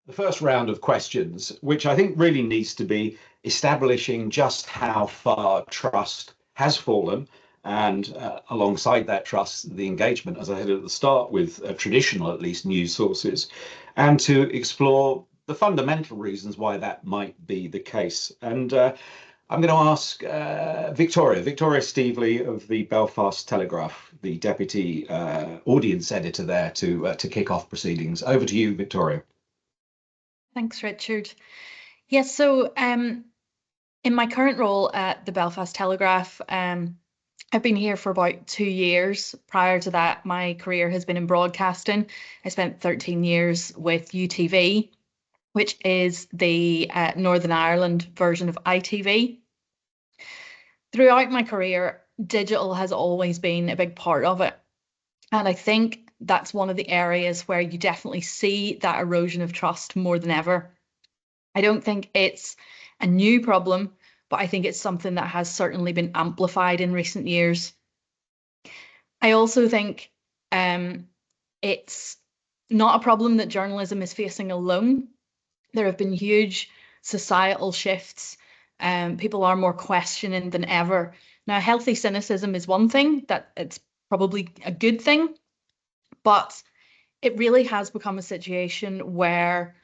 the first round of questions, which I think really needs to be establishing just how far trust has fallen, and alongside that trust, the engagement, as I said at the start, with traditional, at least, news sources, and to explore the fundamental reasons why that might be the case. And I'm going to ask Victoria Steveley of the Belfast Telegraph, the deputy audience editor there, to kick off proceedings. Over to you, Victoria. Thanks, Richard. Yes, so in my current role at the Belfast Telegraph, I've been here for about 2 years. Prior to that, my career has been in broadcasting. I spent 13 years with UTV, which is the Northern Ireland version of ITV. Throughout my career, digital has always been a big part of it. And I think that's one of the areas where you definitely see that erosion of trust more than ever. I don't think it's a new problem, but I think it's something that has certainly been amplified in recent years. I also think it's not a problem that journalism is facing alone. There have been huge societal shifts. People are more questioning than ever. Now, healthy cynicism is one thing, that it's probably a good thing, but it really has become a situation where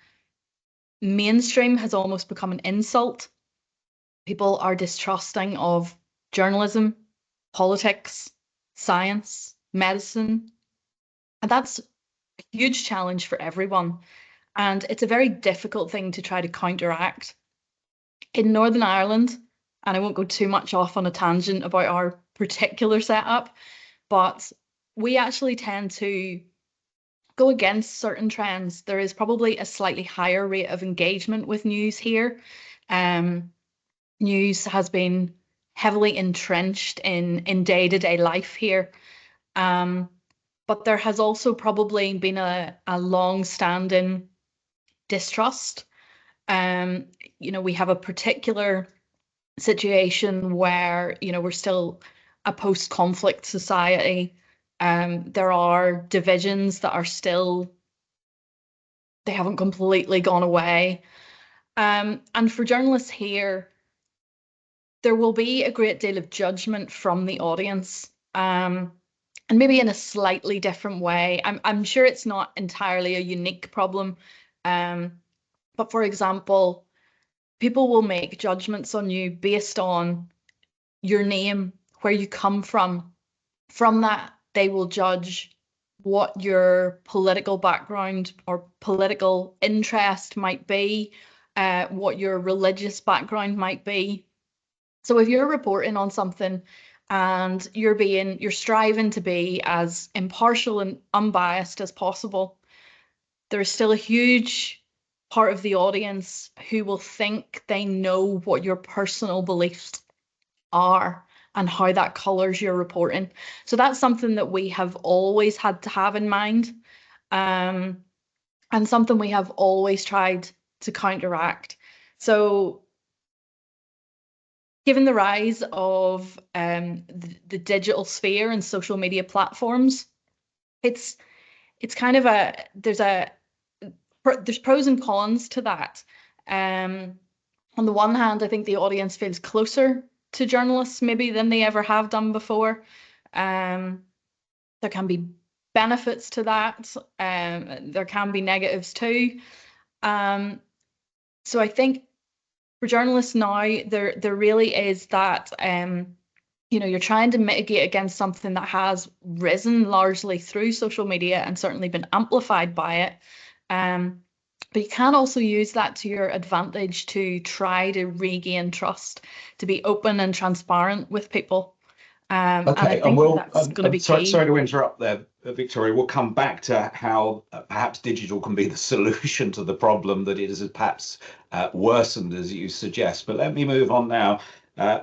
mainstream has almost become an insult. People are distrusting of journalism, politics, science, medicine, and that's a huge challenge for everyone. And it's a very difficult thing to try to counteract. In Northern Ireland, and I won't go too much off on a tangent about our particular setup, but we actually tend to go against certain trends. There is probably a slightly higher rate of engagement with news here. News has been heavily entrenched in day-to-day life here. But there has also probably been a long-standing distrust. We have a particular situation where, we're still a post-conflict society. There are divisions that are still, they haven't completely gone away. And for journalists here, there will be a great deal of judgment from the audience, and maybe in a slightly different way. I'm sure it's not entirely a unique problem. But for example, people will make judgments on you based on your name, where you come from. From that, they will judge what your political background or political interest might be, what your religious background might be. So if you're reporting on something and you're striving to be as impartial and unbiased as possible, there's still a huge part of the audience who will think they know what your personal beliefs are and how that colours your reporting. So that's something that we have always had to have in mind, and something we have always tried to counteract. So given the rise of the digital sphere and social media platforms, it's kind of there's pros and cons to that. On the one hand, I think the audience feels closer to journalists maybe than they ever have done before. There can be benefits to that. There can be negatives too. So I think for journalists now, there really is that, you're trying to mitigate against something that has risen largely through social media and certainly been amplified by it. But you can also use that to your advantage to try to regain trust, to be open and transparent with people. And I think that's going to be key. Sorry to interrupt there, Victoria. We'll come back to how perhaps digital can be the solution to the problem that it has perhaps worsened, as you suggest. But let me move on now,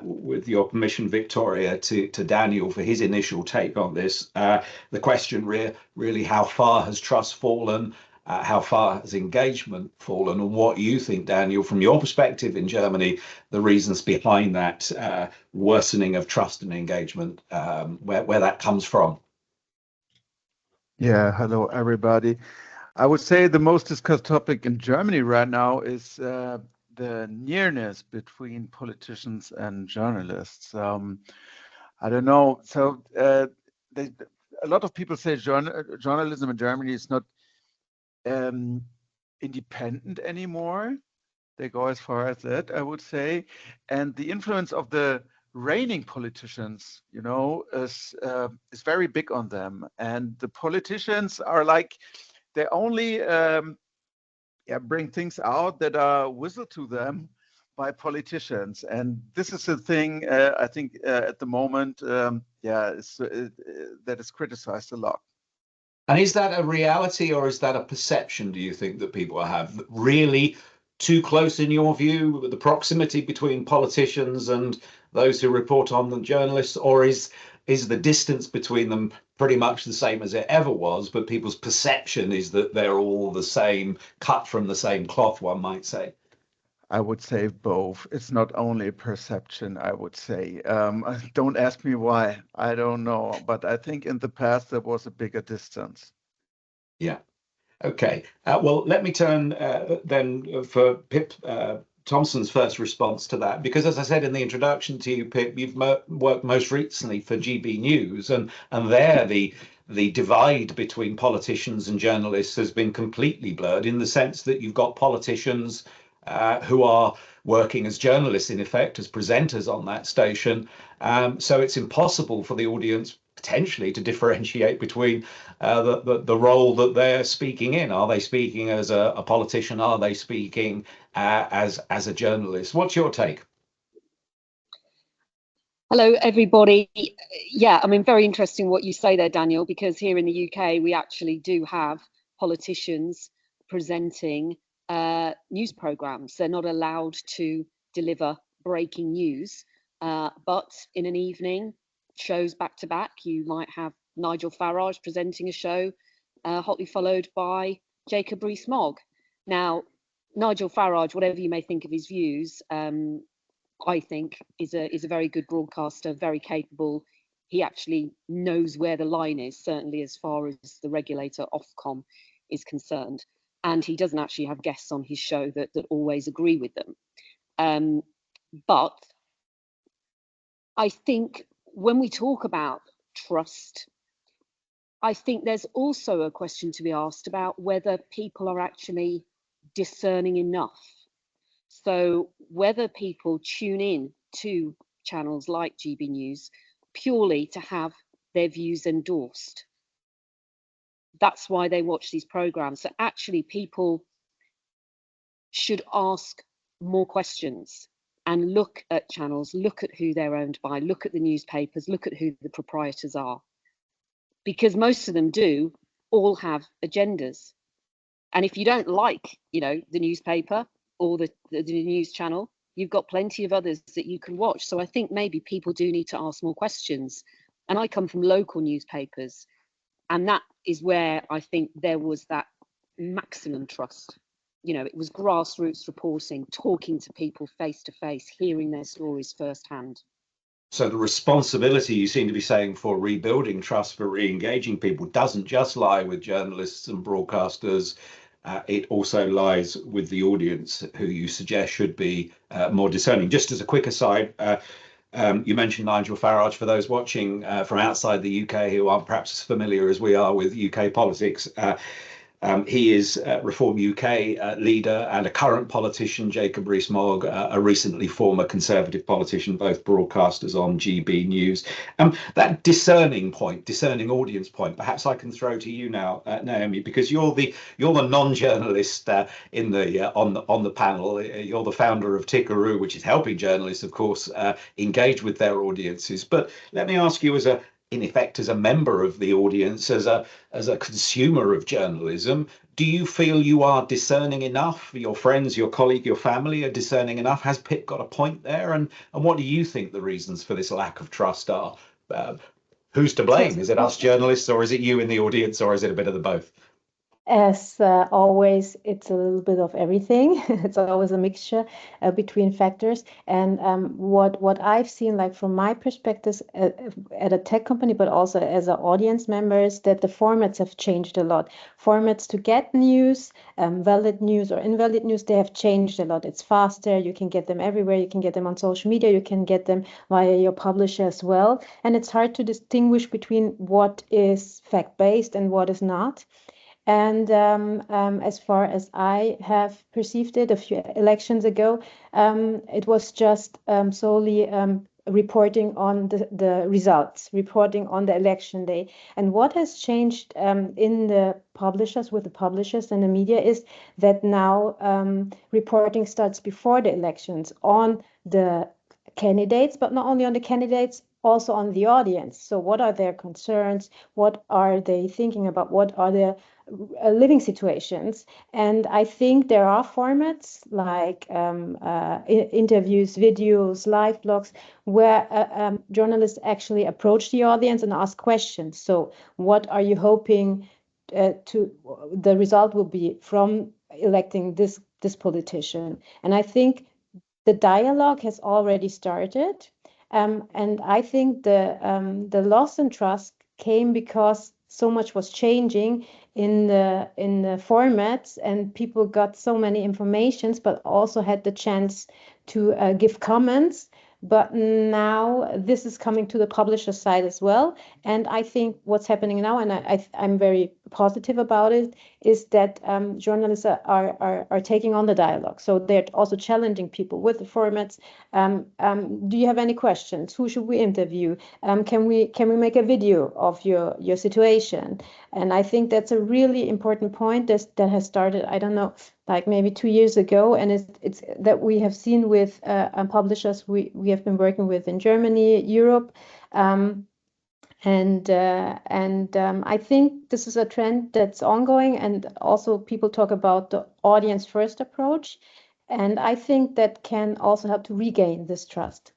with your permission, Victoria, to Daniel for his initial take on this. The question really, how far has trust fallen? How far has engagement fallen, and what you think, Daniel, from your perspective in Germany, the reasons behind that worsening of trust and engagement, where that comes from? Yeah, hello everybody. I would say the most discussed topic in Germany right now is the nearness between politicians and journalists. I don't know. So a lot of people say journalism in Germany is not independent anymore. They go as far as that, I would say. And the influence of the reigning politicians, is very big on them. And the politicians are like, they only bring things out that are whistled to them by politicians. And this is a thing, I think, at the moment, that is criticized a lot. And is that a reality or is that a perception, do you think, that people have? Really too close in your view, the proximity between politicians and those who report on the journalists, or is the distance between them pretty much the same as it ever was, but people's perception is that they're all the same, cut from the same cloth, one might say? I would say both. It's not only perception, I would say. Don't ask me why. I don't know. But I think in the past there was a bigger distance. Yeah. Okay. Well, let me turn then for Pip Tomson's first response to that, because as I said in the introduction to you, Pip, you've worked most recently for GB News, and there the divide between politicians and journalists has been completely blurred in the sense that you've got politicians who are working as journalists, in effect, as presenters on that station. So it's impossible for the audience potentially to differentiate between the role that they're speaking in. Are they speaking as a politician? Are they speaking as a journalist? What's your take? Hello, everybody. Yeah, I mean, very interesting what you say there, Daniel, because here in the UK, we actually do have politicians presenting news programmes. They're not allowed to deliver breaking news, but in an evening, shows back to back, you might have Nigel Farage presenting a show, hotly followed by Jacob Rees-Mogg. Now, Nigel Farage, whatever you may think of his views, I think is a very good broadcaster, very capable. He actually knows where the line is, certainly as far as the regulator Ofcom is concerned. And he doesn't actually have guests on his show that always agree with them. But I think when we talk about trust, I think there's also a question to be asked about whether people are actually discerning enough. So whether people tune in to channels like GB News purely to have their views endorsed. That's why they watch these programs. So actually people should ask more questions and look at channels, look at who they're owned by, look at the newspapers, look at who the proprietors are. Because most of them do all have agendas. And if you don't like, the newspaper or the news channel, you've got plenty of others that you can watch. So I think maybe people do need to ask more questions. And I come from local newspapers, and that is where I think there was that maximum trust. It was grassroots reporting, talking to people face to face, hearing their stories firsthand. So the responsibility, you seem to be saying, for rebuilding trust, for re-engaging people, doesn't just lie with journalists and broadcasters. It also lies with the audience, who you suggest should be more discerning. Just as a quick aside, you mentioned Nigel Farage. For those watching from outside the UK who aren't perhaps as familiar as we are with UK politics, he is Reform UK leader and a current politician, Jacob Rees-Mogg, a recently former Conservative politician, both broadcasters on GB News. That discerning audience point, perhaps I can throw to you now, Naomi, because you're the non-journalist in the on the panel. You're the founder of Tickaroo, which is helping journalists, of course, engage with their audiences. But let me ask you, in effect, as a member of the audience, as a consumer of journalism, do you feel you are discerning enough? Your friends, your colleague, your family are discerning enough? Has Pip got a point there? And what do you think the reasons for this lack of trust are? Who's to blame? Is it us journalists, or is it you in the audience, or is it a bit of the both? As always, it's a little bit of everything. It's always a mixture between factors. And what I've seen, like from my perspective at a tech company, but also as an audience member, is that the formats have changed a lot. Formats to get news, valid news or invalid news, they have changed a lot. It's faster. You can get them everywhere. You can get them on social media. You can get them via your publisher as well. And it's hard to distinguish between what is fact-based and what is not. And as far as I have perceived it a few elections ago, it was just solely reporting on the results, reporting on the election day. And what has changed in the publishers, with the publishers and the media, is that now reporting starts before the elections on the candidates, but not only on the candidates, also on the audience. So what are their concerns? What are they thinking about? What are their living situations? And I think there are formats like interviews, videos, live blogs, where journalists actually approach the audience and ask questions. So what are you hoping the result will be from electing this politician? And I think the dialogue has already started. And I think the loss in trust came because so much was changing in the formats, and people got so many informations, but also had the chance to give comments. But now this is coming to the publisher side as well. And I think what's happening now, and I'm very positive about it, is that journalists are taking on the dialogue. So they're also challenging people with the formats. Do you have any questions? Who should we interview? Can we make a video of your situation? And I think that's a really important point that has started, I don't know, like maybe 2 years ago, and it's that we have seen with publishers we have been working with in Germany, Europe, and I think this is a trend that's ongoing. And also people talk about the audience first approach, and I think that can also help to regain this trust.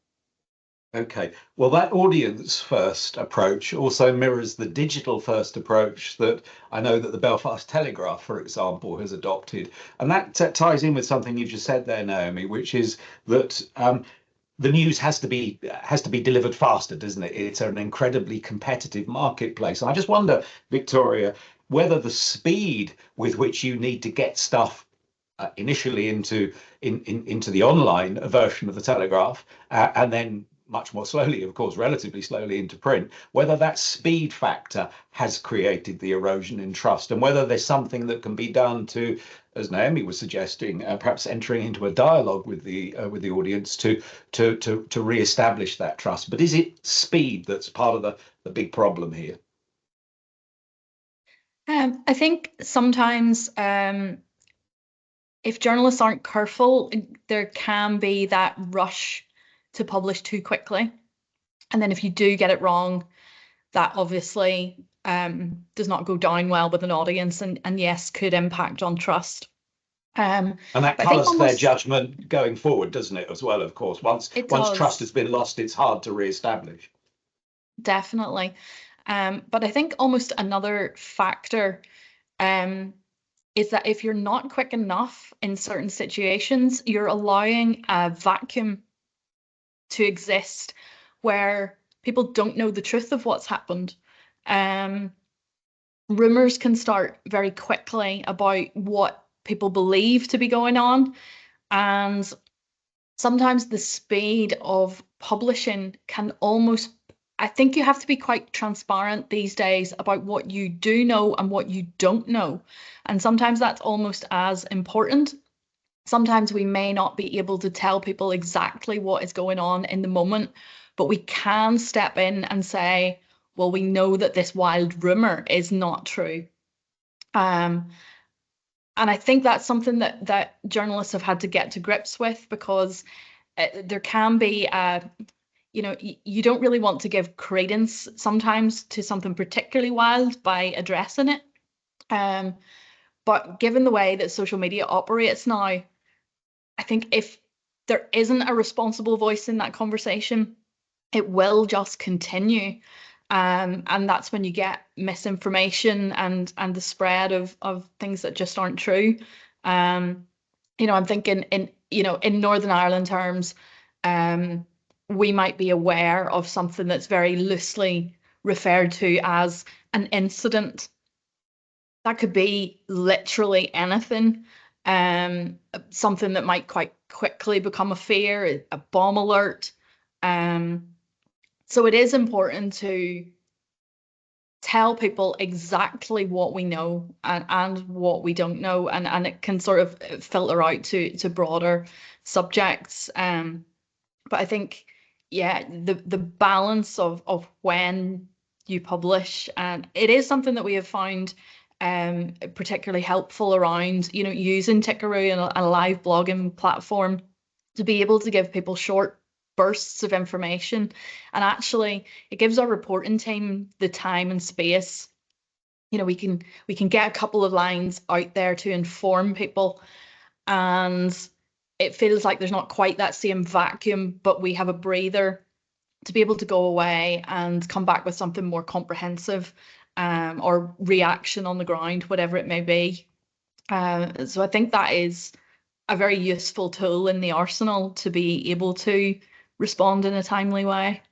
Okay, well, that audience first approach also mirrors the digital first approach that I know that the Belfast Telegraph, for example, has adopted. And that ties in with something you just said there, Naomi, which is that the news has to be delivered faster, doesn't it? It's an incredibly competitive marketplace. And I just wonder, Victoria, whether the speed with which you need to get stuff initially into the online version of the Telegraph, and then much more slowly, of course, relatively slowly into print, whether that speed factor has created the erosion in trust, and whether there's something that can be done to, as Naomi was suggesting, perhaps entering into a dialogue with the audience to re-establish that trust. But is it speed that's part of the big problem here? I think sometimes if journalists aren't careful, there can be that rush to publish too quickly. And then if you do get it wrong, that obviously does not go down well with an audience, and yes, could impact on trust. And that colours their judgment going forward, doesn't it, as well, of course? Once trust has been lost, it's hard to re-establish. Definitely. But I think almost another factor is that if you're not quick enough in certain situations, you're allowing a vacuum to exist where people don't know the truth of what's happened. Rumours can start very quickly about what people believe to be going on, and sometimes the speed of publishing can almost, I think you have to be quite transparent these days about what you do know and what you don't know. And sometimes that's almost as important. Sometimes we may not be able to tell people exactly what is going on in the moment, but we can step in and say, well, we know that this wild rumor is not true. And I think that's something that journalists have had to get to grips with, because there can be you don't really want to give credence sometimes to something particularly wild by addressing it. But given the way that social media operates now, I think if there isn't a responsible voice in that conversation, it will just continue. And that's when you get misinformation and the spread of things that just aren't true. You know, I'm thinking in Northern Ireland terms, we might be aware of something that's very loosely referred to as an incident. That could be literally anything, something that might quite quickly become a fear, a bomb alert. So it is important to tell people exactly what we know and what we don't know, and it can sort of filter out to broader subjects. But I think, yeah, the balance of when you publish, and it is something that we have found particularly helpful around, you know, using Tickaroo and a live blogging platform to be able to give people short bursts of information. And actually it gives our reporting team the time and space. You know, we can get a couple of lines out there to inform people, and it feels like there's not quite that same vacuum, but we have a breather to be able to go away and come back with something more comprehensive, or reaction on the ground, whatever it may be. So I think that is a very useful tool in the arsenal to be able to respond in a timely way.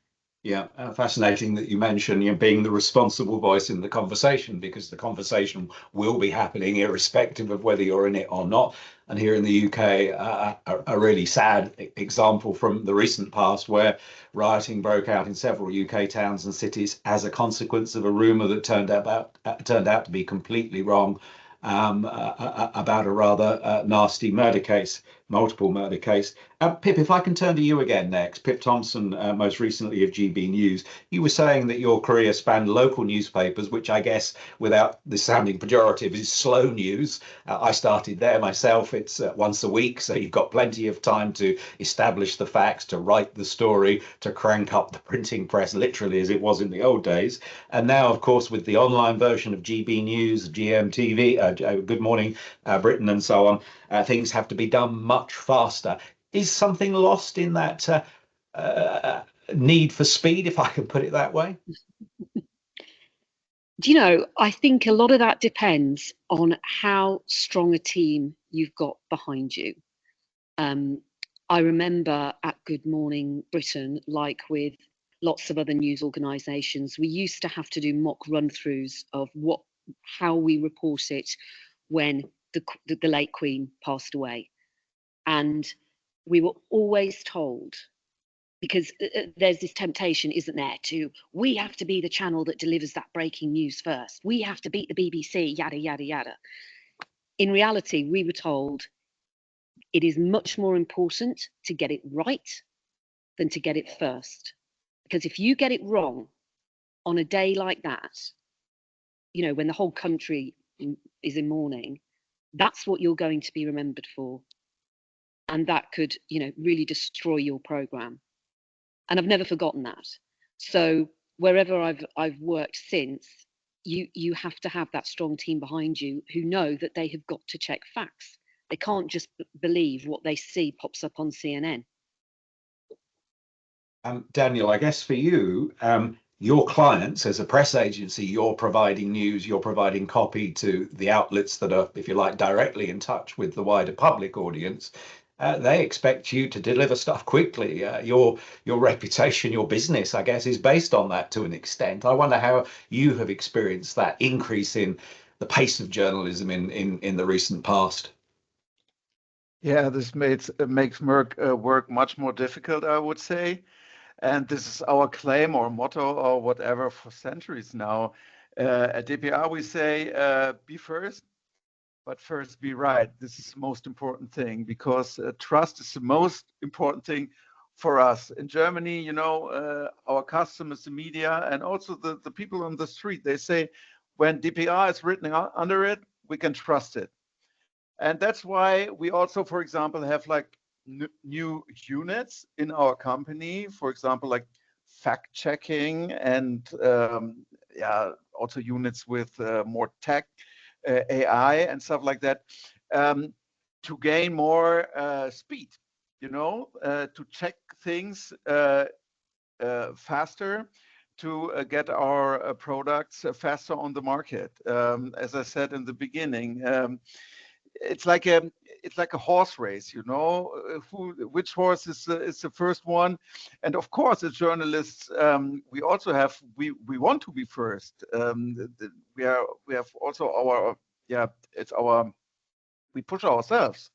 Yeah, fascinating that you mention, you know, being the responsible voice in the conversation, because the conversation will be happening irrespective of whether you're in it or not. And here in the UK, a really sad example from the recent past, where rioting broke out in several UK towns and cities as a consequence of a rumour that turned out to be completely wrong, about a rather nasty murder case, multiple murder case. Pip, if I can turn to you again next. Pip Tomson, most recently of GB News. You were saying that your career spanned local newspapers, which I guess, without this sounding pejorative, is slow news. I started there myself. It's once a week, so you've got plenty of time to establish the facts, to write the story, to crank up the printing press, literally as it was in the old days. And now, of course, with the online version of GB News, GMTV, Good Morning Britain, and so on, things have to be done much faster. Is something lost in that need for speed, if I can put it that way? Do you know, I think a lot of that depends on how strong a team you've got behind you. I remember at Good Morning Britain, like with lots of other news organisations, we used to have to do mock run-throughs of how we report it when the late Queen passed away. And we were always told, because there's this temptation, isn't there, we have to be the channel that delivers that breaking news first. We have to beat the BBC, yada, yada, yada. In reality, we were told it is much more important to get it right than to get it first. Because if you get it wrong on a day like that, you know, when the whole country is in mourning, that's what you're going to be remembered for. And that could, you know, really destroy your programme. And I've never forgotten that. So wherever I've worked since, you have to have that strong team behind you who know that they have got to check facts. They can't just believe what they see pops up on CNN. Daniel, I guess for you, your clients as a press agency, you're providing news, you're providing copy to the outlets that are, if you like, directly in touch with the wider public audience. They expect you to deliver stuff quickly. Your reputation, your business, I guess, is based on that to an extent. I wonder how you have experienced that increase in the pace of journalism in the recent past. Yeah, this makes work much more difficult, I would say. And this is our claim or motto or whatever for centuries now. At DPR, we say, be first, but first be right. This is the most important thing, because trust is the most important thing for us. In Germany, you know, our customers, the media, and also the people on the street, they say, when DPR is written under it, we can trust it. And that's why we also, for example, have like new units in our company, for example, like fact checking, and also units with more tech, AI and stuff like that, to gain more speed, you know, to check things faster, to get our products faster on the market. As I said in the beginning, it's like a horse race, you know, which horse is the first one. And of course, as journalists, we also we want to be first. We have also our, we push ourselves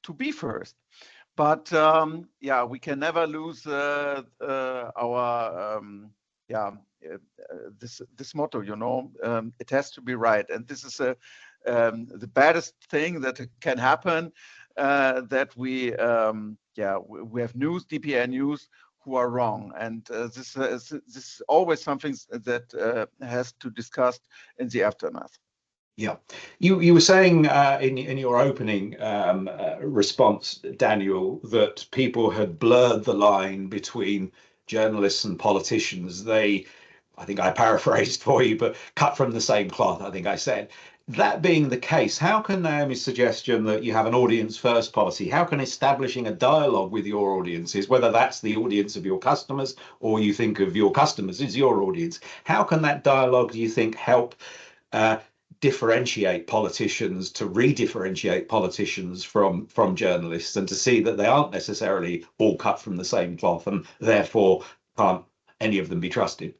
to be first. But we can never lose our this motto, you know. It has to be right, and this is the baddest thing that can happen. That we have news, DPA news, who are wrong, and this is always something that has to discuss in the aftermath. Yeah, you were saying in your opening response, Daniel, that people had blurred the line between journalists and politicians. I think I paraphrased for you, but cut from the same cloth, I think I said. That being the case, how can Naomi's suggestion that you have an audience first policy, how can establishing a dialogue with your audiences, whether that's the audience of your customers or you think of your customers as your audience, how can that dialogue, do you think, help differentiate politicians, to re-differentiate politicians from journalists, and to see that they aren't necessarily all cut from the same cloth and therefore can't any of them be trusted?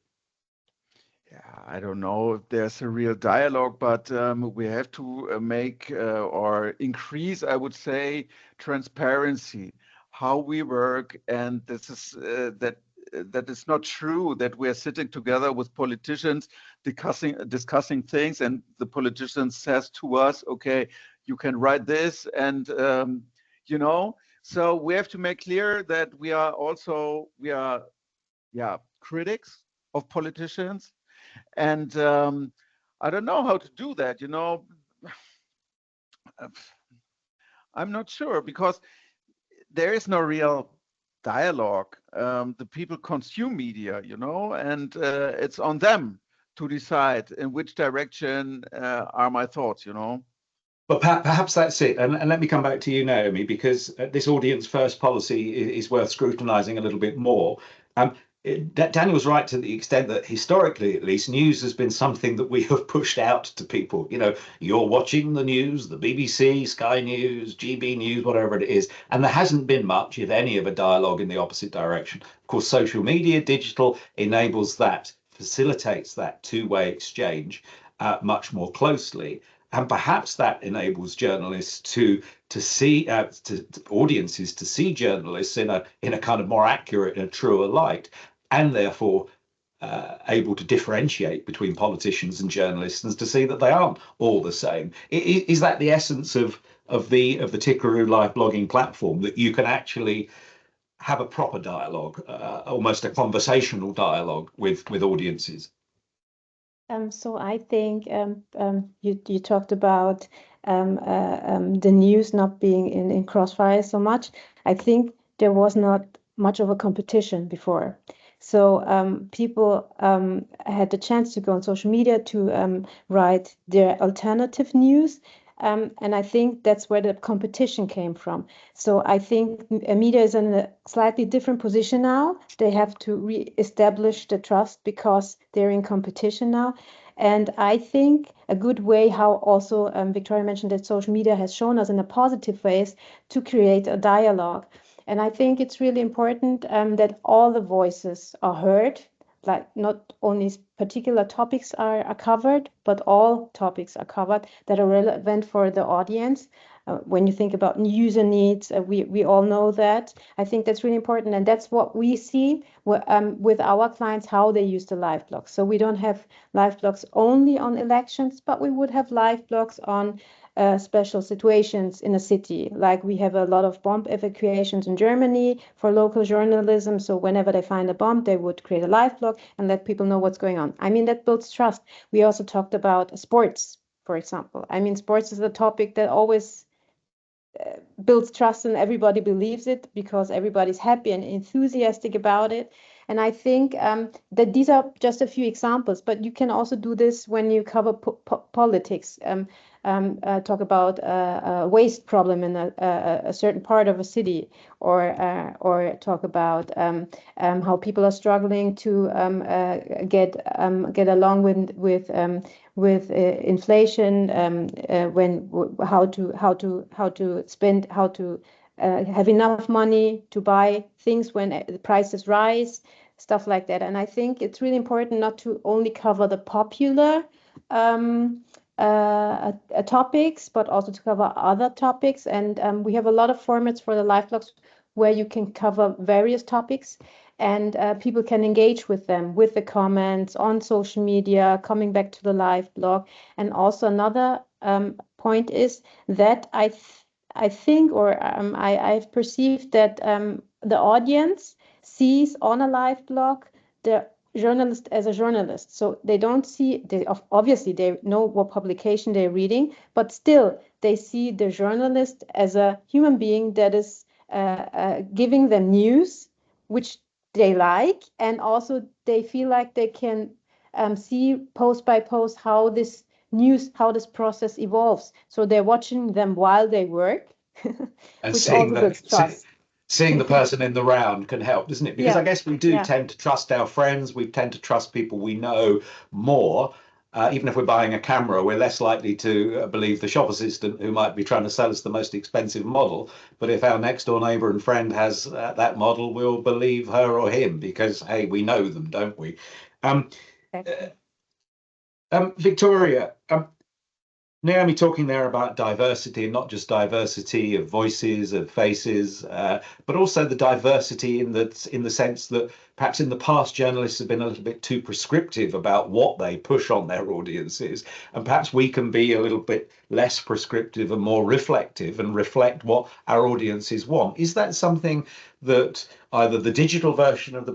Yeah, I don't know if there's a real dialogue, but we have to make or increase, I would say, transparency, how we work. And this is that is not true that we're sitting together with politicians discussing things, and the politician says to us, okay, you can write this, and you know. So we have to make clear that we are critics of politicians, and I don't know how to do that, you know. I'm not sure, because there is no real dialogue. The people consume media, you know, and it's on them to decide in which direction are my thoughts, you know. But perhaps that's it. And let me come back to you, Naomi, because this audience first policy is worth scrutinizing a little bit more. Daniel's right to the extent that historically, at least, news has been something that we have pushed out to people. You know, you're watching the news, the BBC, Sky News, GB News, whatever it is, and there hasn't been much, if any, of a dialogue in the opposite direction. Of course, social media, digital, enables that, facilitates that two-way exchange much more closely. And perhaps that enables journalists to see audiences to see journalists in a kind of more accurate and truer light, and therefore able to differentiate between politicians and journalists, and to see that they aren't all the same. Is that the essence of the Tickaroo live blogging platform, that you can actually have a proper dialogue, almost a conversational dialogue with audiences? So I think you talked about the news not being in crossfire so much. I think there was not much of a competition before. So people had the chance to go on social media to write their alternative news. And I think that's where the competition came from. So I think media is in a slightly different position now. They have to re-establish the trust because they're in competition now. And I think a good way how also Victoria mentioned that social media has shown us in a positive ways to create a dialogue. And I think it's really important that all the voices are heard, like not only particular topics are covered, but all topics are covered that are relevant for the audience. When you think about user needs, we all know that. I think that's really important, and that's what we see with our clients, how they use the live blogs. So we don't have live blogs only on elections, but we would have live blogs on special situations in a city. Like we have a lot of bomb evacuations in Germany for local journalism. So whenever they find a bomb, they would create a live blog and let people know what's going on. I mean, that builds trust. We also talked about sports, for example. I mean, sports is a topic that always builds trust, and everybody believes it because everybody's happy and enthusiastic about it. And I think that these are just a few examples, but you can also do this when you cover politics. talk about a waste problem in a certain part of a city, or talk about how people are struggling to get along with inflation, how to spend, how to have enough money to buy things when the prices rise, stuff like that. And I think it's really important not to only cover the popular topics, but also to cover other topics. And we have a lot of formats for the live blogs where you can cover various topics, and people can engage with them, with the comments on social media, coming back to the live blog. And also another point is that I think, or I've perceived that the audience sees on a live blog the journalist as a journalist. So they don't see, obviously they know what publication they're reading, but still they see the journalist as a human being that is giving them news, which they like, and also they feel like they can see post by post how this process evolves. So they're watching them while they work, And which also builds trust. Seeing the person in the round can help, doesn't it? Because I guess we do tend to trust our friends. We tend to trust people we know more. Even if we're buying a camera, we're less likely to believe the shop assistant who might be trying to sell us the most expensive model. But if our next door neighbour and friend has that model, we'll believe her or him because, hey, we know them, don't we? Victoria, Naomi talking there about diversity, and not just diversity of voices, of faces, but also the diversity in the sense that perhaps in the past journalists have been a little bit too prescriptive about what they push on their audiences, and perhaps we can be a little bit less prescriptive and more reflective and reflect what our audiences want. Is that something that either the digital version of the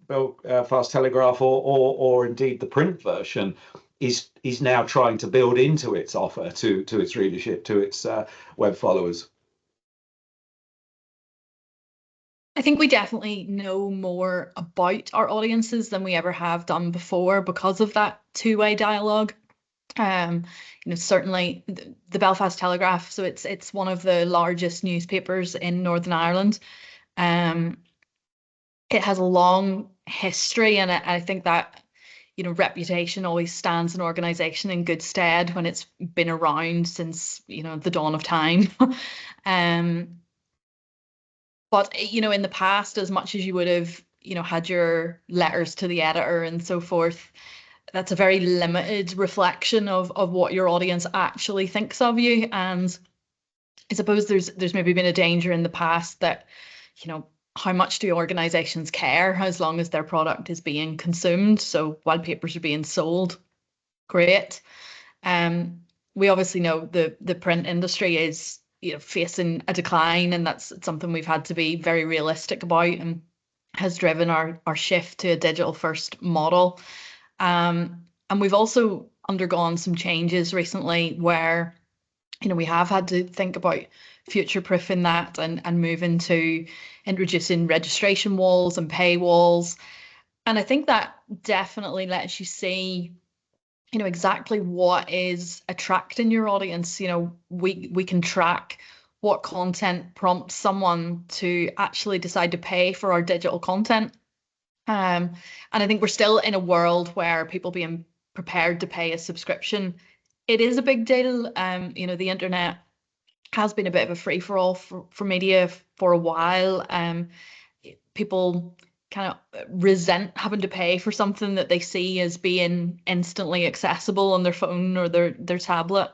Belfast Telegraph or indeed the print version is now trying to build into its offer to its readership, to its web followers? I think we definitely know more about our audiences than we ever have done before because of that two-way dialogue. Certainly the Belfast Telegraph, so it's one of the largest newspapers in Northern Ireland. It has a long history, and I think that reputation always stands an organization in good stead when it's been around since the dawn of time. But in the past, as much as you would have had your letters to the editor and so forth, that's a very limited reflection of what your audience actually thinks of you. And I suppose there's maybe been a danger in the past that how much do organizations care as long as their product is being consumed? So while papers are being sold, great. We obviously know the print industry is facing a decline, and that's something we've had to be very realistic about, and has driven our shift to a digital first model. And we've also undergone some changes recently where we have had to think about future-proofing that and move into introducing registration walls and paywalls. And I think that definitely lets you see, exactly what is attracting your audience. We can track what content prompts someone to actually decide to pay for our digital content. And I think we're still in a world where people being prepared to pay a subscription, it is a big deal. The internet has been a bit of a free-for-all for media for a while. People kind of resent having to pay for something that they see as being instantly accessible on their phone or their tablet.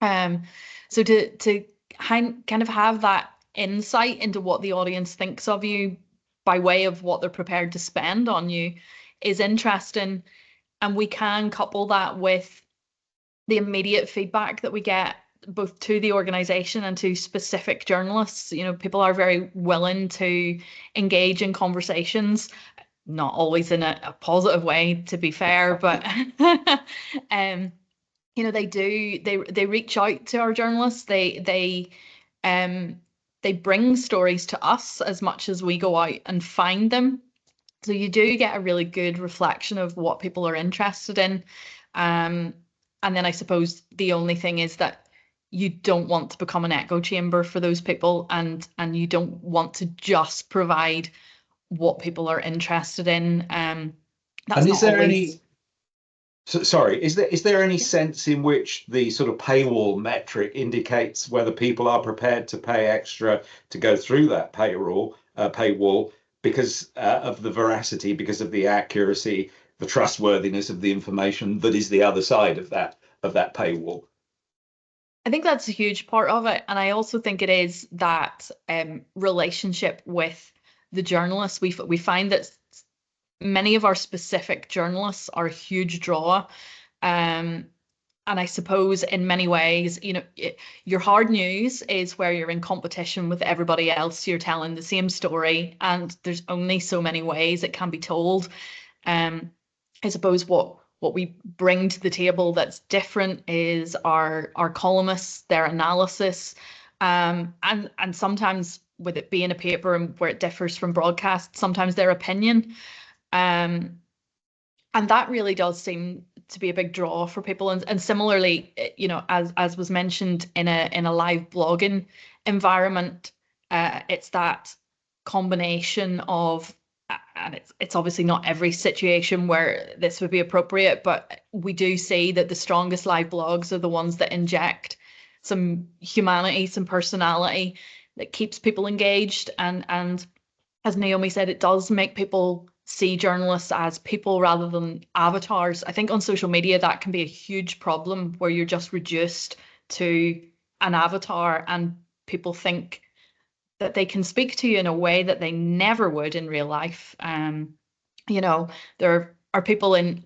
So to kind of have that insight into what the audience thinks of you by way of what they're prepared to spend on you is interesting. And we can couple that with the immediate feedback that we get both to the organization and to specific journalists. People are very willing to engage in conversations, not always in a positive way, to be fair, but they reach out to our journalists. They bring stories to us as much as we go out and find them. So you do get a really good reflection of what people are interested in. And And then I suppose the only thing is that you don't want to become an echo chamber for those people, and you don't want to just provide what people are interested in. That's And not is there always... sorry, is there any sense in which the sort of paywall metric indicates whether people are prepared to pay extra to go through that paywall because of the veracity, because of the accuracy, the trustworthiness of the information that is the other side of that paywall? I think that's a huge part of it. And I also think it is that relationship with the journalists. We find that many of our specific journalists are a huge draw. And I suppose in many ways, you know, your hard news is where you're in competition with everybody else. You're telling the same story, and there's only so many ways it can be told. I suppose what we bring to the table that's different is our columnists, their analysis, and sometimes with it being a paper and where it differs from broadcast, sometimes their opinion. And that really does seem to be a big draw for people. And similarly, you know, as was mentioned in a live blogging environment, it's that combination of, and it's obviously not every situation where this would be appropriate, but we do see that the strongest live blogs are the ones that inject some humanity, some personality that keeps people engaged. And as Naomi said, it does make people see journalists as people rather than avatars. I think on social media that can be a huge problem, where you're just reduced to an avatar and people think that they can speak to you in a way that they never would in real life. You know, there are people and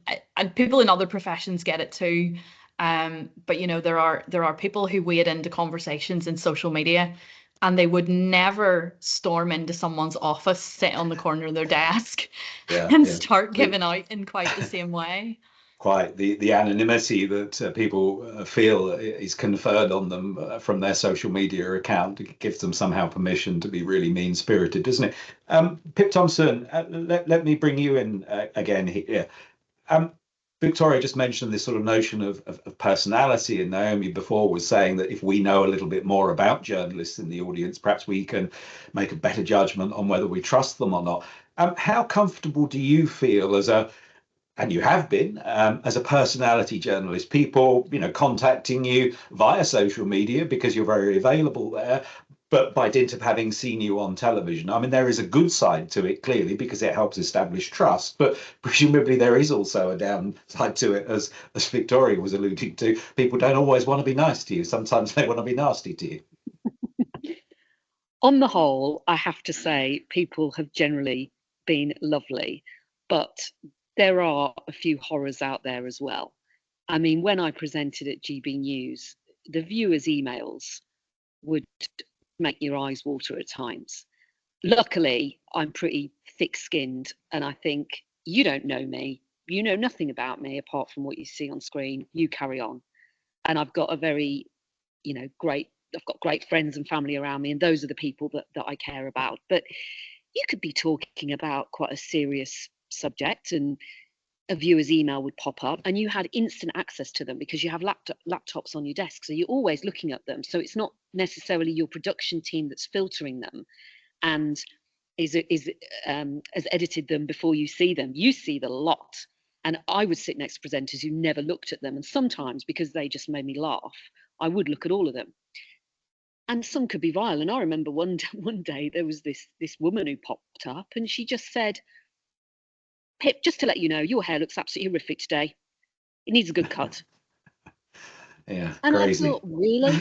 people in other professions get it too. But you know, there are people who wade into conversations in social media, and they would never storm into someone's office, sit on the corner of their desk, and start giving out in quite the same way. Quite the anonymity that people feel is conferred on them from their social media account. It gives them somehow permission to be really mean-spirited, doesn't it? Pip Tomson, let me bring you in again here. Victoria just mentioned this sort of notion of personality, and Naomi before was saying that if we know a little bit more about journalists in the audience, perhaps we can make a better judgment on whether we trust them or not. How comfortable do you feel and you have been, as a personality journalist, people, you know, contacting you via social media because you're very available there, but by dint of having seen you on television? I mean, there is a good side to it, clearly, because it helps establish trust, but presumably there is also a downside to it, as Victoria was alluding to. People don't always want to be nice to you. Sometimes they want to be nasty to you. On the whole, I have to say, people have generally been lovely, but there are a few horrors out there as well. I mean, when I presented at GB News, the viewers' emails would make your eyes water at times. Luckily, I'm pretty thick-skinned, and I think, you don't know me, you know nothing about me apart from what you see on screen, you carry on. And I've got a very, you know, I've got great friends and family around me, and those are the people that I care about. But you could be talking about quite a serious subject, and a viewer's email would pop up, and you had instant access to them because you have laptops on your desk, so you're always looking at them. So it's not necessarily your production team that's filtering them and has edited them before you see them. You see the lot. And I would sit next to presenters who never looked at them, and sometimes, because they just made me laugh, I would look at all of them. And some could be vile. And I remember one day there was this woman who popped up, and she just said, "Pip, just to let you know, your hair looks absolutely horrific today. It needs a good cut." Yeah, and crazy. I thought, really?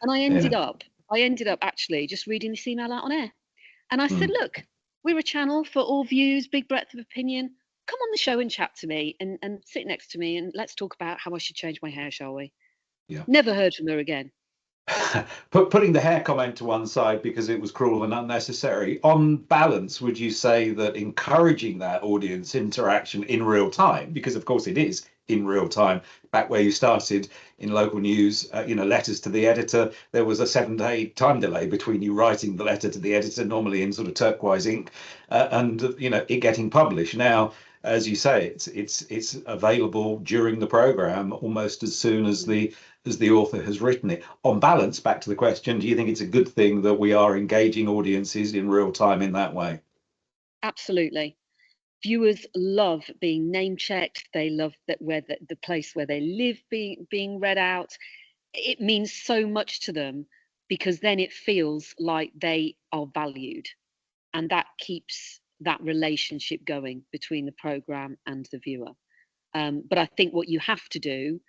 And I ended up actually just reading this email out on air. And I said, look, we're a channel for all views, big breadth of opinion. Come on the show and chat to me and sit next to me, and let's talk about how I should change my hair, shall we? Yeah. Never heard from her again. Putting the hair comment to one side because it was cruel and unnecessary, on balance, would you say that encouraging that audience interaction in real time, because of course it is in real time, back where you started in local news, you know, letters to the editor, there was a 7-day time delay between you writing the letter to the editor, normally in sort of turquoise ink, and, you know, it getting published. Now, as you say, it's available during the program almost as soon as the author has written it. On balance, back to the question, do you think it's a good thing that we are engaging audiences in real time in that way? Absolutely. Viewers love being name checked. They love that where the place where they live being read out. It means so much to them because then it feels like they are valued, and that keeps that relationship going between the program and the viewer. But I think what you have to do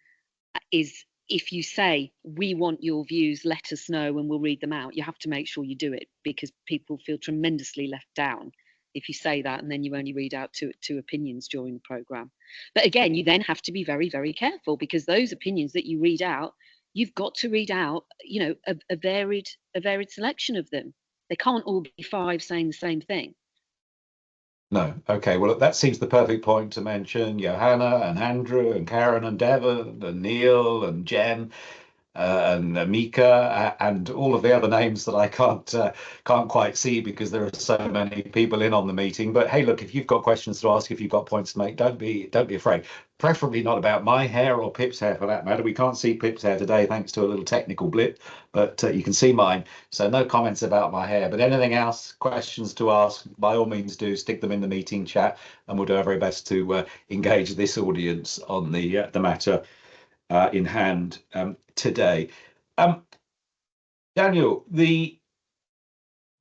is, if you say, we want your views, let us know and we'll read them out, you have to make sure you do it, because people feel tremendously left down if you say that and then you only read out two opinions during the programme. But again, you then have to be very, very careful, because those opinions that you read out, you've got to read out, you know, a varied selection of them. They can't all be 5 saying the same thing. No. Okay. Well, that seems the perfect point to mention Johanna and Andrew and Karen and Devon and Neil and Jen and Mika and all of the other names that I can't quite see because there are so many people in on the meeting. But hey, look, if you've got questions to ask, if you've got points to make, don't be afraid. Preferably not about my hair or Pip's hair for that matter. We can't see Pip's hair today thanks to a little technical blip, but you can see mine. So no comments about my hair. But anything else, questions to ask, by all means do stick them in the meeting chat, and we'll do our very best to engage this audience on the matter in hand today. Daniel, the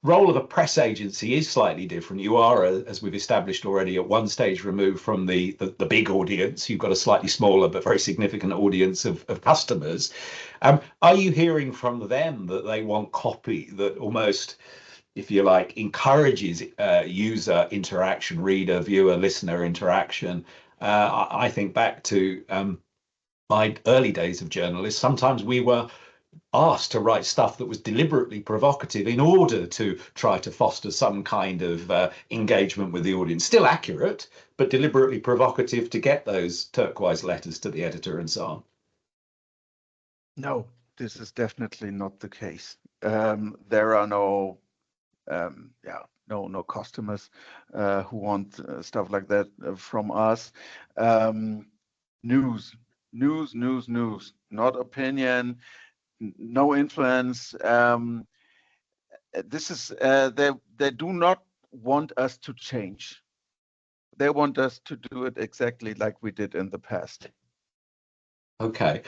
role of a press agency is slightly different. You are, as we've established already, at one stage removed from the big audience. You've got a slightly smaller but very significant audience of customers. Are you hearing from them that they want copy that almost, if you like, encourages user interaction, reader, viewer, listener interaction? I think back to my early days of journalists. Sometimes we were asked to write stuff that was deliberately provocative in order to try to foster some kind of engagement with the audience. Still accurate, but deliberately provocative to get those turquoise letters to the editor and so on. No, this is definitely not the case. There are no customers who want stuff like that from us. News, not opinion, no influence. This is they do not want us to change. They want us to do it exactly like we did in the past. Okay.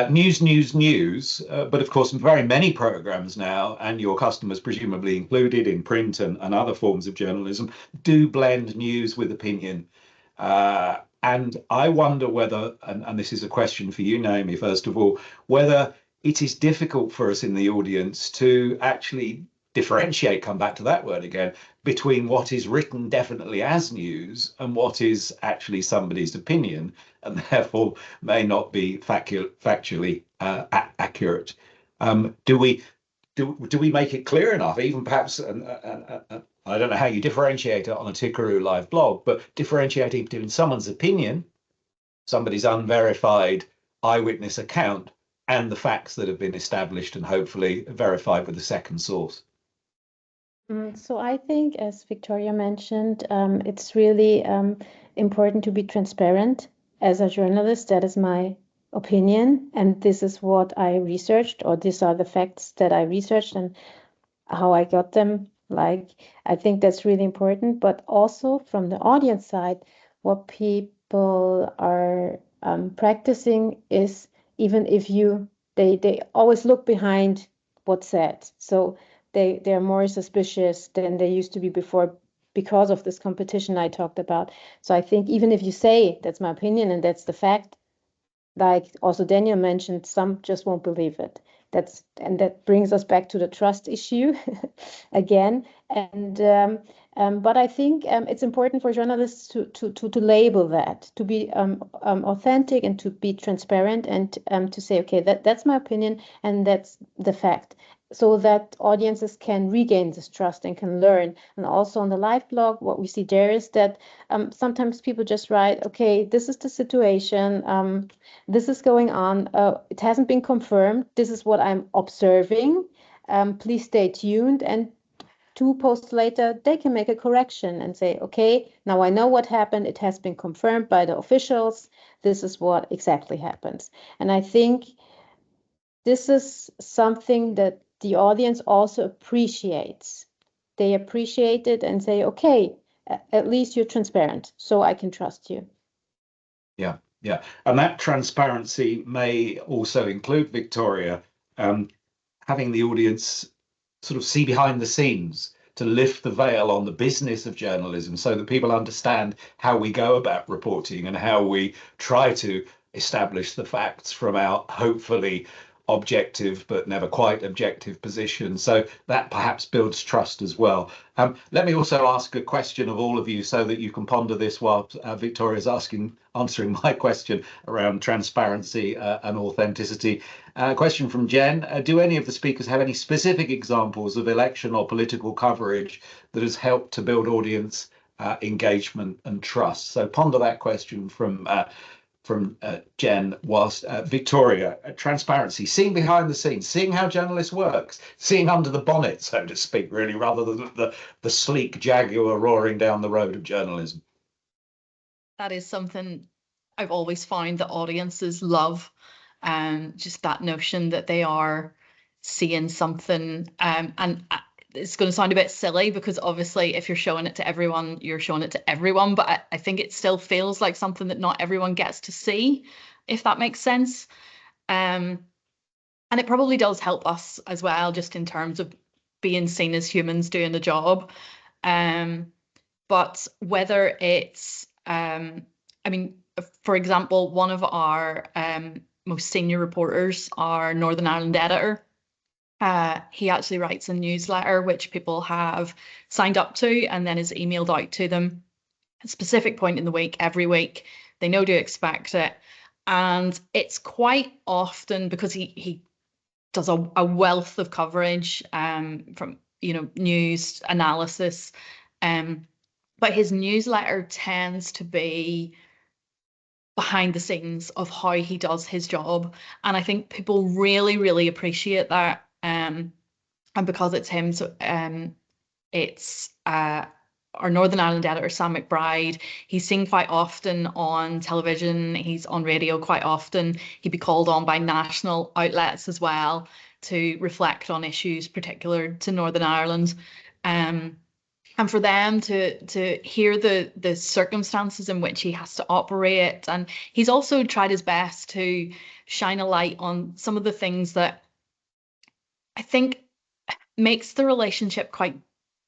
News. But of course, very many programs now, and your customers presumably included in print and other forms of journalism, do blend news with opinion. And I wonder whether, and this is a question for you, Naomi, first of all, whether it is difficult for us in the audience to actually differentiate, come back to that word again, between what is written definitely as news and what is actually somebody's opinion, and therefore may not be factually accurate. Do we make it clear enough, even perhaps, I don't know how you differentiate it on a Tickaroo live blog, but differentiating between someone's opinion, somebody's unverified eyewitness account, and the facts that have been established and hopefully verified with a second source? So I think, as Victoria mentioned, it's really important to be transparent. As a journalist, that is my opinion, and this is what I researched, or these are the facts that I researched and how I got them. Like, I think that's really important, but also from the audience side, what people are practicing is, even if they always look behind what's said. So they're more suspicious than they used to be before because of this competition I talked about. So I think even if you say that's my opinion and that's the fact, like also Daniel mentioned, some just won't believe it. That brings us back to the trust issue again. And but I think it's important for journalists to label that, to be authentic and to be transparent, and to say, okay, that's my opinion and that's the fact, so that audiences can regain this trust and can learn. And also on the live blog, what we see there is that sometimes people just write, okay, this is the situation, this is going on, it hasn't been confirmed, this is what I'm observing, please stay tuned. And 2 posts later, they can make a correction and say, okay, now I know what happened. It has been confirmed by the officials. This is what exactly happens. And I think this is something that the audience also appreciates. They appreciate it and say, okay, at least you're transparent, so I can trust you. Yeah, yeah. And that transparency may also include, Victoria, having the audience sort of see behind the scenes, to lift the veil on the business of journalism so that people understand how we go about reporting and how we try to establish the facts from our hopefully objective but never quite objective position. So that perhaps builds trust as well. Let me also ask a question of all of you so that you can ponder this while Victoria's answering my question around transparency and authenticity. Question from Jen. Do any of the speakers have any specific examples of election or political coverage that has helped to build audience engagement and trust? So ponder that question from Jen, whilst Victoria, transparency, seeing behind the scenes, seeing how journalists works, seeing under the bonnet, so to speak, really, rather than the sleek Jaguar roaring down the road of journalism. That is something I've always found that audiences love, just that notion that they are seeing something, and it's going to sound a bit silly because obviously if you're showing it to everyone, you're showing it to everyone, but I think it still feels like something that not everyone gets to see, if that makes sense. And it probably does help us as well, just in terms of being seen as humans doing the job. But whether it's, I mean, for example, one of our most senior reporters, our Northern Ireland editor, he actually writes a newsletter which people have signed up to and then is emailed out to them at a specific point in the week, every week. They know to expect it. And it's quite often, because he does a wealth of coverage from, news analysis. But his newsletter tends to be behind the scenes of how he does his job. And I think people really, really appreciate that. And because it's him, so it's our Northern Ireland editor, Sam McBride. He's seen quite often on television. He's on radio quite often. He'd be called on by national outlets as well to reflect on issues particular to Northern Ireland. And for them to hear the circumstances in which he has to operate. And he's also tried his best to shine a light on some of the things that I think makes the relationship quite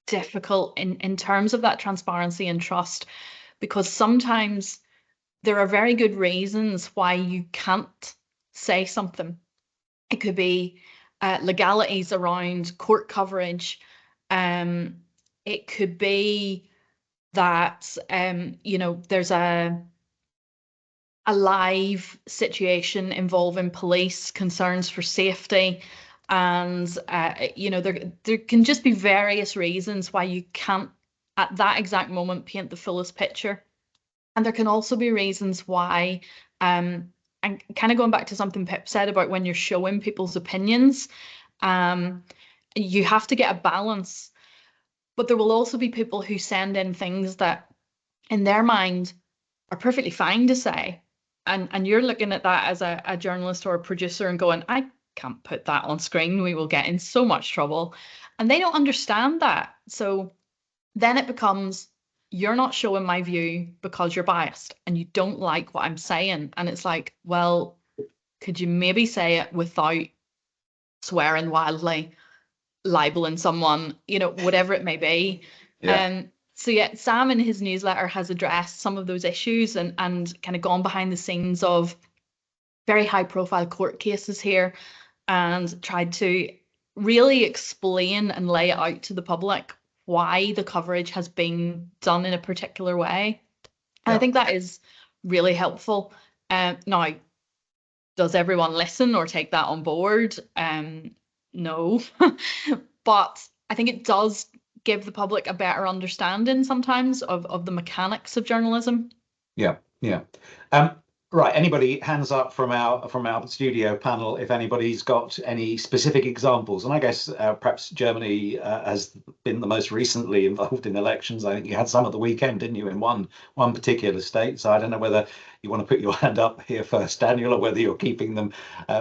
difficult in terms of that transparency and trust, because sometimes there are very good reasons why you can't say something. It could be legalities around court coverage. It could be that there's a live situation involving police concerns for safety, and there can just be various reasons why you can't at that exact moment paint the fullest picture. And there can also be reasons why, and kind of going back to something Pip said about when you're showing people's opinions, you have to get a balance. But there will also be people who send in things that in their mind are perfectly fine to say. And you're looking at that as a journalist or a producer and going, I can't put that on screen. We will get in so much trouble. And they don't understand that. So then it becomes, you're not showing my view because you're biased and you don't like what I'm saying. And it's like, well, could you maybe say it without swearing wildly, libeling someone, whatever it may be. Yeah. So yeah, Sam in his newsletter has addressed some of those issues and kind of gone behind the scenes of very high profile court cases here and tried to really explain and lay it out to the public why the coverage has been done in a particular way. And I think that is really helpful. Now, does everyone listen or take that on board? No, but I think it does give the public a better understanding sometimes of the mechanics of journalism. Yeah. Right. Anybody, hands up from our studio panel if anybody's got any specific examples. And I guess perhaps Germany has been the most recently involved in elections. I think you had some at the weekend, didn't you, in one particular state? So I don't know whether you want to put your hand up here first, Daniel, or whether you're keeping them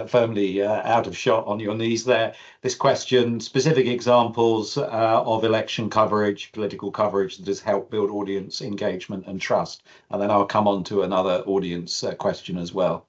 firmly out of shot on your knees there. This question, specific examples of election coverage, political coverage that has helped build audience engagement and trust. And then I'll come on to another audience question as well.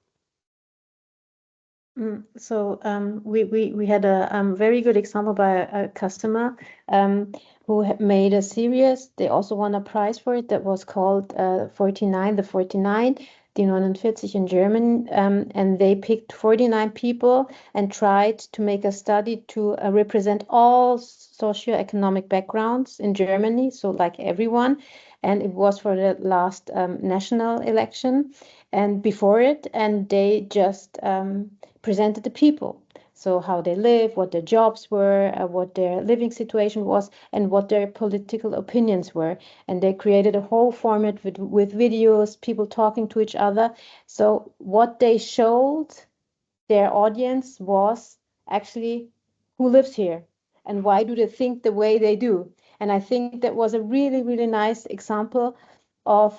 So we had a very good example by a customer who made a series. They also won a prize for it that was called 49, the 49, die 49 in German. And they picked 49 people and tried to make a study to represent all socioeconomic backgrounds in Germany, so like everyone. And it was for the last national election and before it, and they just presented the people. So how they live, what their jobs were, what their living situation was, and what their political opinions were. And they created a whole format with videos, people talking to each other. So what they showed their audience was actually who lives here and why do they think the way they do. And I think that was a really, really nice example of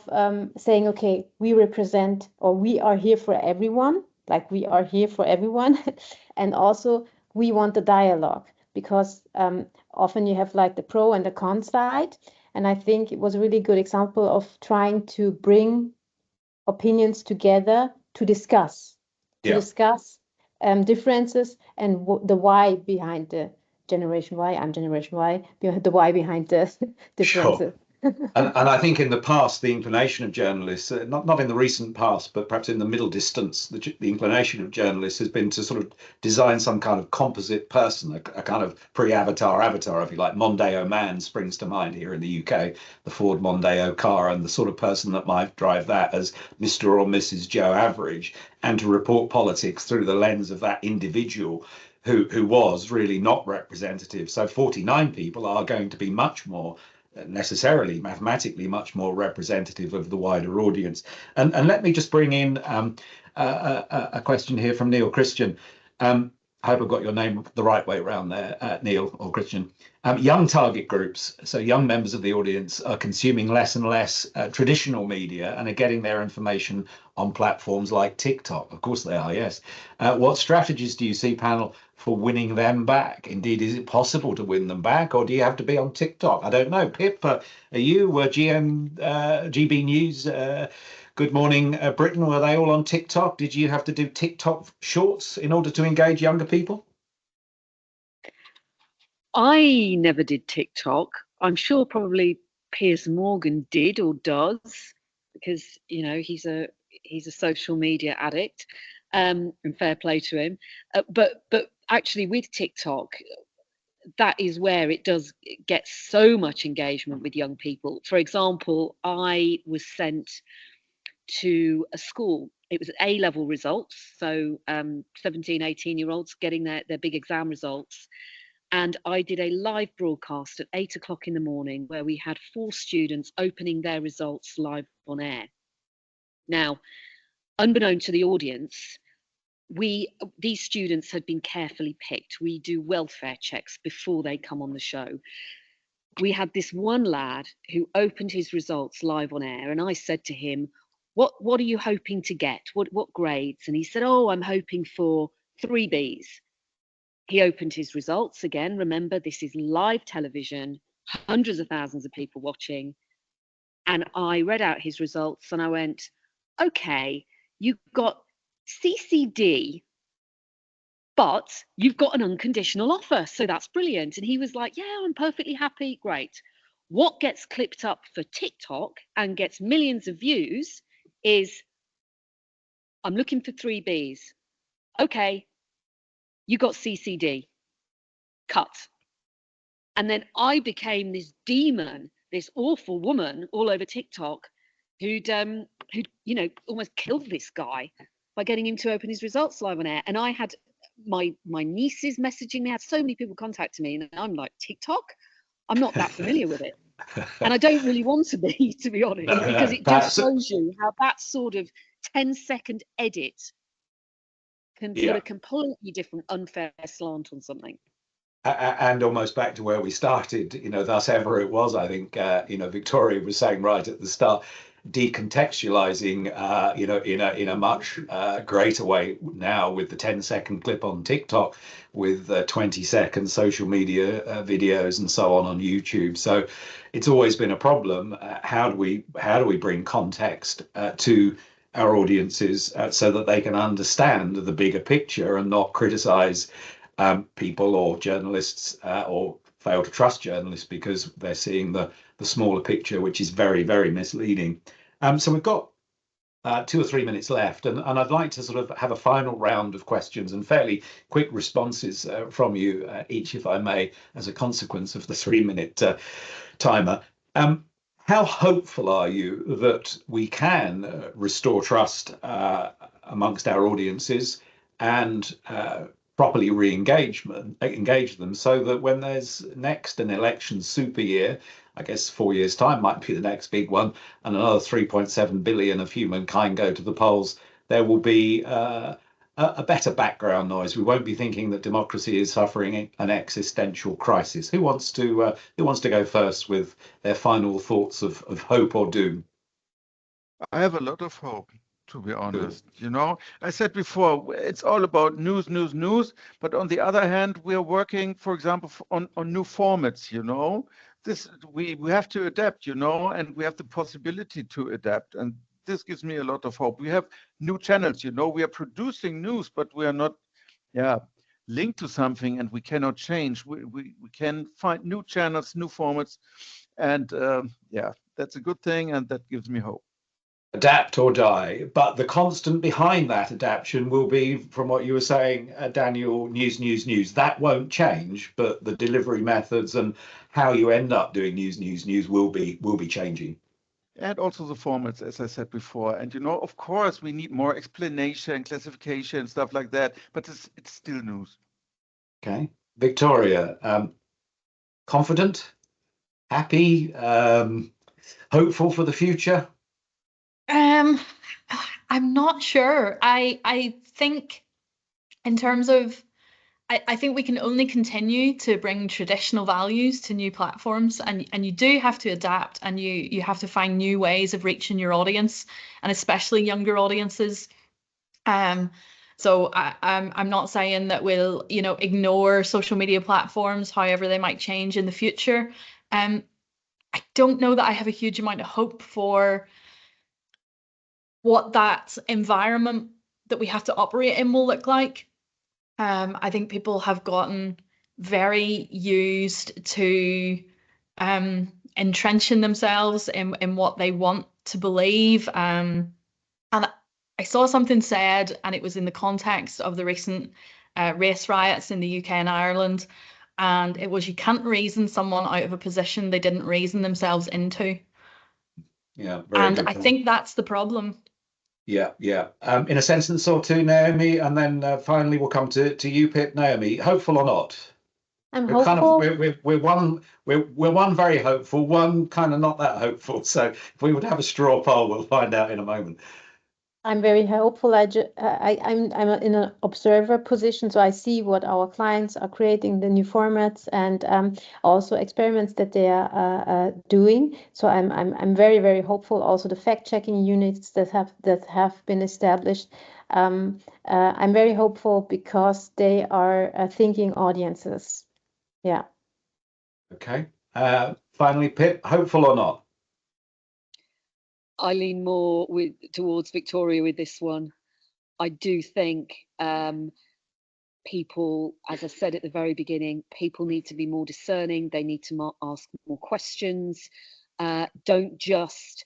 saying, okay, we represent, or we are here for everyone, like we are here for everyone. And also we want the dialogue, because often you have like the pro and the con side. And I think it was a really good example of trying to bring opinions together to discuss differences and the why behind the Generation Y. I'm Generation Y. The why behind the differences. Sure. And I think in the past, the inclination of journalists, not in the recent past, but perhaps in the middle distance, the inclination of journalists has been to sort of design some kind of composite person, a kind of avatar, if you like. Mondeo Man springs to mind here in the UK, the Ford Mondeo car, and the sort of person that might drive that as Mr. or Mrs. Joe Average, and to report politics through the lens of that individual who was really not representative. So 49 people are going to be much more necessarily mathematically much more representative of the wider audience. And let me just bring in a question here from Neil Christian. I hope I've got your name the right way around there, Neil or Christian. Young target groups, so young members of the audience, are consuming less and less traditional media and are getting their information on platforms like TikTok. Of course they are, yes. What strategies do you see, panel, for winning them back? Indeed, is it possible to win them back, or do you have to be on TikTok? I don't know. Pip, are you, GB News, Good Morning Britain, were they all on TikTok? Did you have to do TikTok shorts in order to engage younger people? I never did TikTok. I'm sure probably Piers Morgan did or does, because he's a social media addict, and fair play to him. But actually with TikTok, that is where it does get so much engagement with young people. For example, I was sent to a school. It was A-level results, so 17, 18-year-olds getting their big exam results. And I did a live broadcast at 8 o'clock in the morning where we had 4 students opening their results live on air. Now, unbeknown to the audience, these students had been carefully picked. We do welfare checks before they come on the show. We had this one lad who opened his results live on air, and I said to him, what are you hoping to get? What grades? And he said, oh, I'm hoping for 3 Bs. He opened his results again. Remember, this is live television, hundreds of thousands of people watching. And I read out his results and I went, okay, you got CCD, but you've got an unconditional offer. So that's brilliant. And he was like, yeah, I'm perfectly happy. Great. What gets clipped up for TikTok and gets millions of views is, I'm looking for 3 Bs. Okay, you got CCD. Cut. And then I became this demon, this awful woman all over TikTok who'd almost killed this guy by getting him to open his results live on air. And I had my nieces messaging me. I had so many people contacting me, and I'm like, TikTok? I'm not that familiar with it. And I don't really want to be honest, because it just shows you how that sort of 10-second edit can put a completely different unfair slant on something. And almost back to where we started, thus ever it was, I think, Victoria was saying right at the start, decontextualizing, in a much greater way now with the 10-second clip on TikTok, with 20-second social media videos and so on YouTube. So it's always been a problem. How do we bring context to our audiences so that they can understand the bigger picture and not criticize people or journalists or fail to trust journalists because they're seeing the smaller picture, which is very, very misleading. So we've got 2 or 3 minutes left, and I'd like to sort of have a final round of questions and fairly quick responses from you each, if I may, as a consequence of the 3-minute timer. How hopeful are you that we can restore trust amongst our audiences and properly engage them, so that when there's next an election super year, I guess 4 years' time might be the next big one, and another 3.7 billion of humankind go to the polls, there will be a better background noise. We won't be thinking that democracy is suffering an existential crisis. Who wants to go first with their final thoughts of hope or doom? I have a lot of hope, to be honest. I said before, it's all about news, but on the other hand, we are working, for example, on new formats, This we have to adapt, and we have the possibility to adapt. And this gives me a lot of hope. We have new channels, we are producing news, but we are not linked to something, and we cannot change. We can find new channels, new formats, and that's a good thing, and that gives me hope. Adapt or die, but the constant behind that adaptation will be, from what you were saying, Daniel, news. That won't change, but the delivery methods and how you end up doing news will be changing. And also the formats, as I said before. And of course, we need more explanation, classification, stuff like that. But it's still news. Okay, Victoria, confident, happy, hopeful for the future? I'm not sure. I think in terms of, I think we can only continue to bring traditional values to new platforms, and you do have to adapt, and you have to find new ways of reaching your audience, and especially younger audiences. So I'm not saying that we'll ignore social media platforms, however they might change in the future. I don't know that I have a huge amount of hope for what that environment that we have to operate in will look like. I think people have gotten very used to entrenching themselves in what they want to believe. And I saw something said, and it was in the context of the recent race riots in the UK and Ireland. And it was, you can't reason someone out of a position they didn't reason themselves into. Yeah, very good. I think that's the problem. Yeah. In a sentence or two, Naomi, and then finally we'll come to you, Pip. Naomi, hopeful or not? I'm hopeful. We're one very hopeful, one kind of not that hopeful. So if we would have a straw poll, we'll find out in a moment. I'm very hopeful. I'm in an observer position, so I see what our clients are creating, the new formats, and also experiments that they are doing. So I'm very, very hopeful. Also, the fact-checking units that have been established. I'm very hopeful because they are thinking audiences. Yeah. Okay. Finally, Pip, hopeful or not? I lean more towards Victoria with this one. I do think people, as I said at the very beginning, people need to be more discerning. They need to ask more questions. Don't just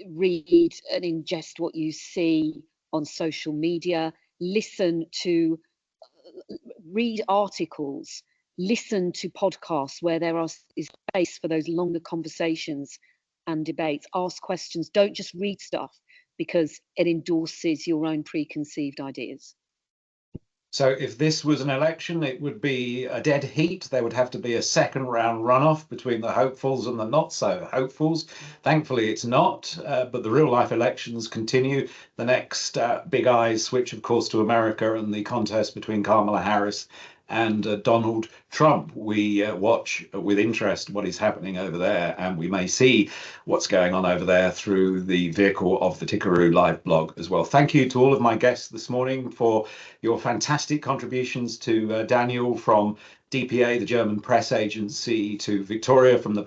read and ingest what you see on social media. Read articles, listen to podcasts where there is space for those longer conversations and debates. Ask questions. Don't just read stuff because it endorses your own preconceived ideas. So if this was an election, it would be a dead heat. There would have to be a second round runoff between the hopefuls and the not so hopefuls. Thankfully, it's not, but the real life elections continue. The next big eyes switch, of course, to America and the contest between Kamala Harris and Donald Trump. We watch with interest what is happening over there, and we may see what's going on over there through the vehicle of the Tickaroo live blog as well. Thank you to all of my guests this morning for your fantastic contributions, to Daniel from DPA, the German press agency, to Victoria from the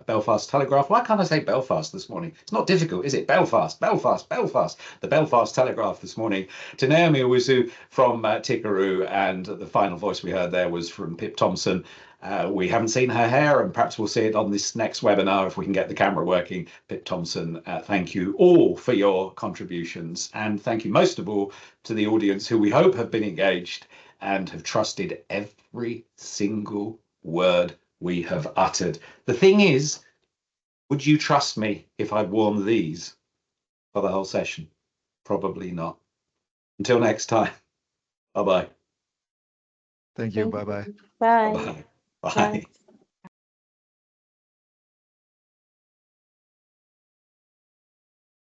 Belfast Telegraph. Why can't I say Belfast this morning? It's not difficult, is it? Belfast, Belfast, Belfast. The Belfast Telegraph this morning. To Naomi Owusu from Tickaroo, and the final voice we heard there was from Pip Tomson. We haven't seen her hair, and perhaps we'll see it on this next webinar if we can get the camera working. Pip Tomson, thank you all for your contributions, and thank you most of all to the audience, who we hope have been engaged and have trusted every single word we have uttered. The thing is, would you trust me if I'd worn these for the whole session? Probably not. Until next time, bye-bye. Thank you. Bye-bye. Bye. Bye. Bye. Bye.